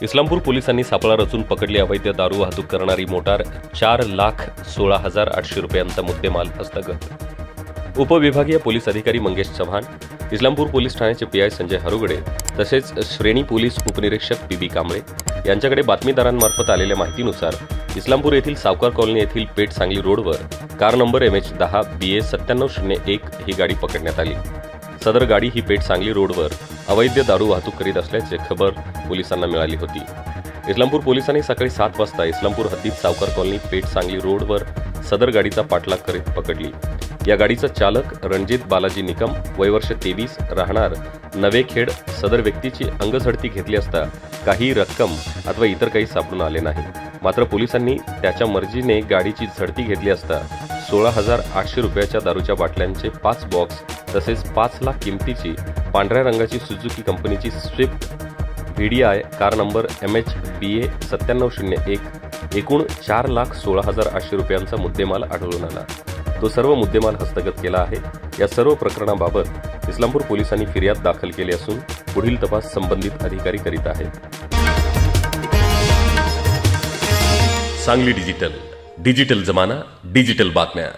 इस्लामपूर पोलिसांनी सापळा रचून पकडली अवैध दारू वाहतूक करणारी मोटार 4,16,800 रुपयांचा मुद्देमाल हस्तगत। उपविभागीय पोलीस अधिकारी मंगेश चव्हाण, इस्लामपूर पोलीस ठाण्याचे पीआय संजय हरुगडे तसेच श्रेणी पोलीस उपनिरीक्षक पीबी कांबळे यांच्याकडे बातमीदारांमार्फत आलेल्या माहितीनुसार इस्लामपूर येथील सावकार कॉलनी येथील पेठ सांगली रोडवर कार नंबर MH10 BA 9701 ही गाडी पकडण्यात आली। सदर गाडी ही पेठ सांगली रोडवर अवैध दारू वाहतूक करीत असल्याची खबर पोलिसांना मिळाली होती। इस्लामपूर पोलिसांनी सकाळी 7 वाजता इस्लामपूर हद्दीत सावकार कॉलनी पेठ सांगली रोडवर सदर गाडीचा पाठलाग करीत पकडली। या गाडीचा चालक रणजित बालाजी निकम, वयवर्ष 23, राहणार नवेखेड, सदर व्यक्तीची अंगझडती घेतली असता काही रक्कम अथवा इतर काही सापडून आले नाही। मात्र पोलिसांनी त्याच्या मर्जीने गाडीची झडती घेतली असता 16,800 रुपयाच्या दारूच्या बाटल्यांचे 5 बॉक्स तसेच 5 लाख किमतीची पांढऱ्या रंगाची सुझुकी कंपनीची Swift VDI car number MH BA 9701 एकूण 4,16,800 रुपयांचा मुद्देमाल आढळून आला। तो सर्व मुद्देमाल हस्तगत केला आहे। या सर्व प्रकरणाबाबत इस्लामपूर पोलिसांनी फिर्याद दाखल केली असून पुढील तपास संबंधित अधिकारी करीत आहेत। सांगली डिजिटल जमाना, डिजिटल बातम्या।